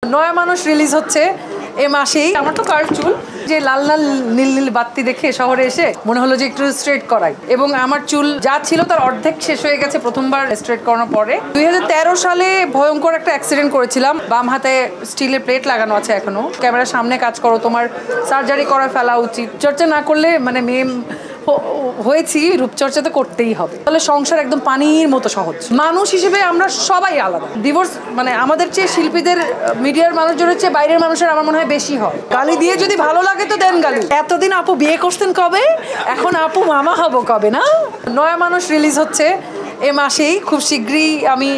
নয়া মানুষ রিলিজ হচ্ছে এই মাসেই। আমার তো কার চুল যে লাল লাল নীল নীল বাতি দেখে শহরে এসে মনে হলো যে একটু স্ট্রেট করাই, এবং আমার চুল যা ছিল তার অর্ধেক শেষ হয়ে গেছে প্রথমবার স্ট্রেট করানোর পরে। 2013 সালে ভয়ঙ্কর একটা অ্যাক্সিডেন্ট করেছিলাম। বাম হাতে স্টিলের প্লেট লাগানো আছে এখনো। ক্যামেরার সামনে কাজ করো, তোমার সার্জারি করে ফেলা উচিত। চর্চা না করলে মানে মেয়ে হয়েছি, রূপচর্চা তো করতেই হবে। তাহলে সংসার একদম পানির মতো সহজ। মানুষ হিসেবে আমরা সবাই আলাদা। ডিভোর্স মানে আমাদের চেয়ে শিল্পীদের, মিডিয়ার মানুষজনের চেয়ে বাইরের মানুষের আমার মনে হয় বেশি হয়। গালি দিয়ে যদি ভালো লাগে তো দেন গালি। এতদিন আপু বিয়ে করতেন কবে, এখন আপু মামা হব কবে না? নয়া মানুষ রিলিজ হচ্ছে এ মাসেই, খুব শীঘ্রই। আমি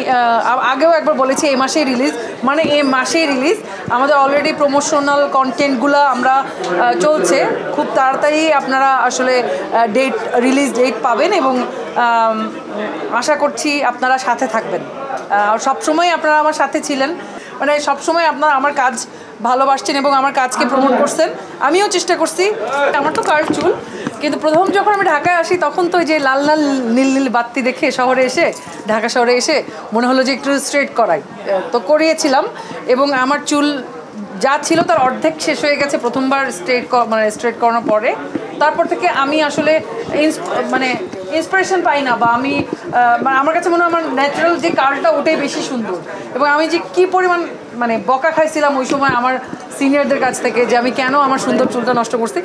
আগেও একবার বলেছি এই মাসেই রিলিজ, মানে এ মাসেই রিলিজ। আমাদের অলরেডি প্রমোশনাল কন্টেন্টগুলো আমরা চলছে, খুব তাড়াতাড়ি আপনারা আসলে রিলিজ ডেট পাবেন, এবং আশা করছি আপনারা সাথে থাকবেন। সবসময় আপনারা আমার সাথে ছিলেন, মানে সবসময় আপনারা আমার কাজ ভালোবাসছেন এবং আমার কাজকে প্রমোট করছেন। আমিও চেষ্টা করছি। আমার তো কার চুল, কিন্তু প্রথম যখন আমি ঢাকায় আসি তখন তো যে লাল লাল নীল নীল বাতি দেখে শহরে এসে, ঢাকা শহরে এসে মনে হলো যে একটু স্ট্রেট করাই, তো করিয়েছিলাম। এবং আমার চুল যা ছিল তার অর্ধেক শেষ হয়ে গেছে প্রথমবার স্ট্রেট করানোর পরে। তারপর থেকে আমি আসলে ইন্সপিরেশন পাই না, বা আমি আমার কাছে মনে হয় আমার ন্যাচারাল যে কার্লটা ওটাই বেশি সুন্দর। এবং আমি যে কী পরিমাণ বকা খাইছিলাম ওই সময় আমার সিনিয়রদের কাছ থেকে, যে আমি কেন আমার সুন্দর চুলটা নষ্ট করছি।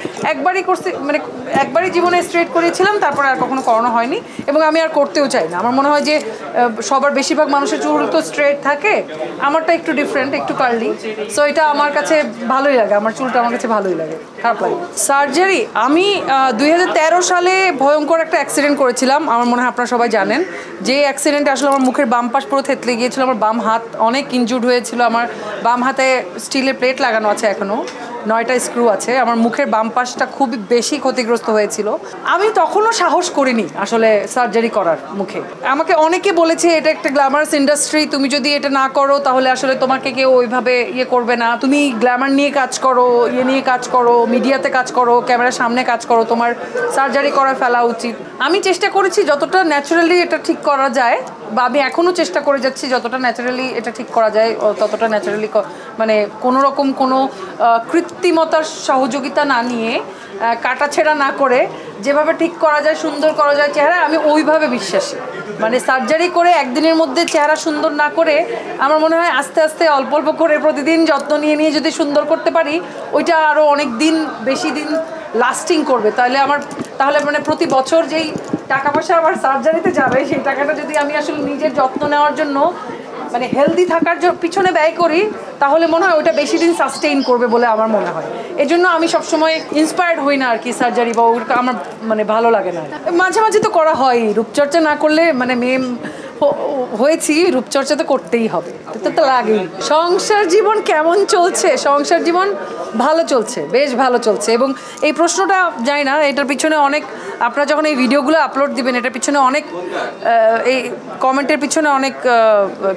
একবারই জীবনে স্ট্রেট করিয়েছিলাম, তারপরে আর কখনো করানো হয়নি, এবং আমি আর করতেও চাই না। আমার মনে হয় যে সবার বেশিরভাগ মানুষের চুল তো স্ট্রেট থাকে, আমারটা একটু ডিফারেন্ট, একটু কার্লি। সো এটা আমার কাছে ভালোই লাগে, আমার চুলটা আমার কাছে ভালোই লাগে, খারাপ লাগে। সার্জারি আমি 2013 সালে ভয়ঙ্কর একটা অ্যাক্সিডেন্ট করেছিলাম। আমার মনে হয় আপনারা সবাই জানেন যে অ্যাক্সিডেন্টে আসলে আমার মুখের বাম পাশ পুরো থেতলে গিয়েছিল। আমার বাম হাত অনেক ইনজুর্ড হয়েছিল। আমার বাম হাতে স্টিলের প্লেট লাগানো আছে এখনও, 9টা স্ক্রু আছে। আমার মুখের বাম পাশটা খুবই বেশি ক্ষতিগ্রস্ত হয়েছিল। আমি তখনও সাহস করিনি আসলে সার্জারি করার মুখে। আমাকে অনেকে বলেছে এটা একটা গ্ল্যামারাস ইন্ডাস্ট্রি, তুমি যদি এটা না করো তাহলে আসলে তোমাকে কেউ ওইভাবে করবে না। তুমি গ্ল্যামার নিয়ে কাজ করো, নিয়ে কাজ করো, মিডিয়াতে কাজ করো, ক্যামেরার সামনে কাজ করো, তোমার সার্জারি করে ফেলা উচিত। আমি চেষ্টা করেছি যতটা ন্যাচারালি এটা ঠিক করা যায়, বা আমি এখনও চেষ্টা করে যাচ্ছি যতটা ন্যাচারালি এটা ঠিক করা যায় ততটা ন্যাচারালি, মানে কোনো রকম কোনো কৃত্রিমতার সহযোগিতা না নিয়ে, কাটাছেঁড়া না করে যেভাবে ঠিক করা যায়, সুন্দর করা যায় চেহারা, আমি ওইভাবে বিশ্বাসী। মানে সার্জারি করে একদিনের মধ্যে চেহারা সুন্দর না করে, আমার মনে হয় আস্তে আস্তে অল্প অল্প করে প্রতিদিন যত্ন নিয়ে নিয়ে যদি সুন্দর করতে পারি, ওইটা আরও অনেক দিন, বেশি দিন লাস্টিং করবে। তাহলে মানে প্রতি বছর যেই টাকা পয়সা আমার সার্জারিতে যাবে, সেই টাকাটা যদি আমি আসলে নিজের যত্ন নেওয়ার জন্য, মানে হেলদি থাকার পিছনে ব্যয় করি, তাহলে মনে হয় ওটা বেশি দিন সাস্টেইন করবে বলে আমার মনে হয়। এই জন্য আমি সবসময় ইন্সপায়ার্ড হই না আর কি সার্জারি, বা ওটা আমার মানে ভালো লাগে না। মাঝে মাঝে তো করা হয়, রূপচর্চা না করলে মানে মেয়ে হয়েছি, রূপচর্চা তো করতেই হবে, তো লাগেই। সংসার জীবন কেমন চলছে? সংসার জীবন ভালো চলছে, বেশ ভালো চলছে। এবং এই প্রশ্নটা জানি না, এটার পিছনে অনেক, আপনারা যখন এই ভিডিওগুলো আপলোড দিবেন, এটার পিছনে অনেক এই কমেন্টের পিছনে অনেক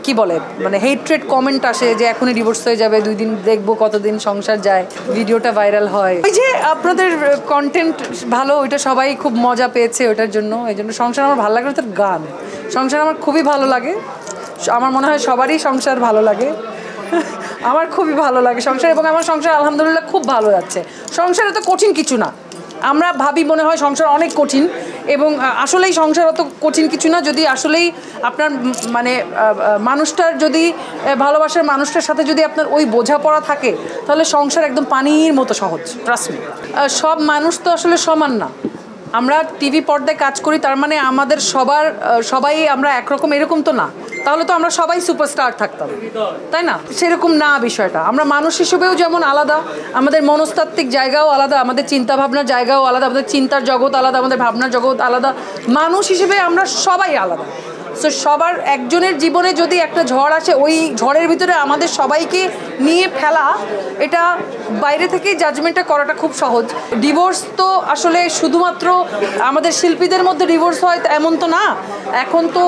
কি বলে মানে হেট্রেড কমেন্ট আসে, যে এখনই ডিভোর্স হয়ে যাবে, 2 দিন দেখবো কতদিন সংসার যায়, ভিডিওটা ভাইরাল হয়। ওই যে আপনাদের কন্টেন্ট ভালো, ওইটা সবাই খুব মজা পেয়েছে ওইটার জন্য। এই জন্য সংসার আমার ভালো লাগে। তার গান, সংসার আমার খুবই ভালো লাগে। আমার মনে হয় সবারই সংসার ভালো লাগে। আমার খুবই ভালো লাগে সংসার, এবং আমার সংসার আলহামদুলিল্লাহ খুব ভালো যাচ্ছে। সংসার এত কঠিন কিছু না। আমরা ভাবি মনে হয় সংসার অনেক কঠিন, এবং আসলেই সংসার অত কঠিন কিছু না। যদি আসলেই আপনার মানে মানুষটার, যদি ভালোবাসার মানুষটার সাথে যদি আপনার ওই বোঝাপড়া থাকে, তাহলে সংসার একদম পানির মতো সহজ, ট্রাস্ট মি। সব মানুষ তো আসলে সমান না। আমরা টিভি পর্দায় কাজ করি, তার মানে আমাদের সবাই আমরা একরকম, এরকম তো না। তাহলে তো আমরা সবাই সুপারস্টার থাকতাম, তাই না? সেরকম না বিষয়টা। আমরা মানুষ হিসেবেও যেমন আলাদা, আমাদের মনস্তাত্ত্বিক জায়গাও আলাদা, আমাদের চিন্তাভাবনার জায়গাও আলাদা, আমাদের চিন্তার জগৎ আলাদা, আমাদের ভাবনার জগৎ আলাদা। মানুষ হিসেবে আমরা সবাই আলাদা। সো সবার একজনের জীবনে যদি একটা ঝড় আসে, ওই ঝড়ের ভিতরে আমাদের সবাইকে নিয়ে ফেলা, এটা বাইরে থেকেই জাজমেন্টটা করাটা খুব সহজ। ডিভোর্স তো আসলে শুধুমাত্র আমাদের শিল্পীদের মধ্যে ডিভোর্স হয় এমন তো না। এখন তো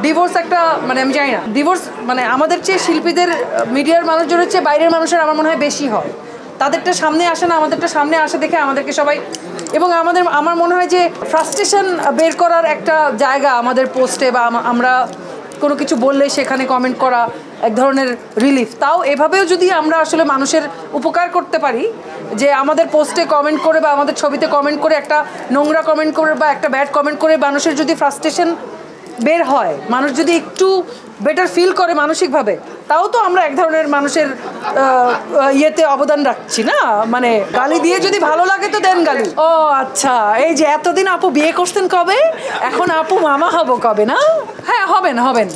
ডিভোর্স একটা মানে আমি জানি না, ডিভোর্স মানে আমাদের চেয়ে শিল্পীদের, মিডিয়ার মানুষজনের চেয়ে বাইরের মানুষের আমার মনে হয় বেশি হয়। তাদেরটা সামনে আসে না, আমাদেরটা সামনে আসে দেখে আমাদেরকে সবাই, এবং আমার মনে হয় যে ফ্রাস্ট্রেশন বের করার একটা জায়গা আমাদের পোস্টে, বা আমরা কোনো কিছু বললে সেখানে কমেন্ট করা, এক ধরনের রিলিফ। তাও এভাবেও যদি আমরা আসলে মানুষের উপকার করতে পারি, যে আমাদের পোস্টে কমেন্ট করে বা আমাদের ছবিতে কমেন্ট করে একটা নোংরা কমেন্ট করে বা একটা ব্যাড কমেন্ট করে মানুষের যদি ফ্রাস্ট্রেশন বের হয়, মানুষ যদি একটু বেটার ফিল করে মানসিকভাবে, তাও তো আমরা এক ধরনের মানুষের ইয়েতে অবদান রাখছি না। মানে গালি দিয়ে যদি ভালো লাগে তো দেন গালি। ও আচ্ছা, এই যে এতদিন আপু বিয়ে করছেন কবে, এখন আপু মামা হব কবে না? হ্যাঁ হবেন হবেন,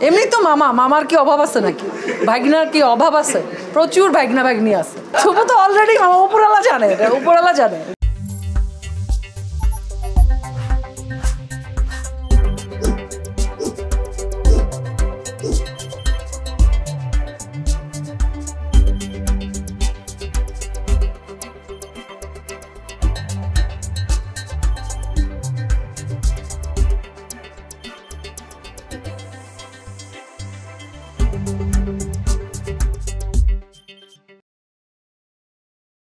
এমনি তো মামার কি অভাব আছে নাকি, ভাগনার কি অভাব আছে? প্রচুর ভাগনা ভাগ্নি আছে। শুভ তো অলরেডি মামা, উপরওয়ালা জানে, উপরওয়ালা জানে।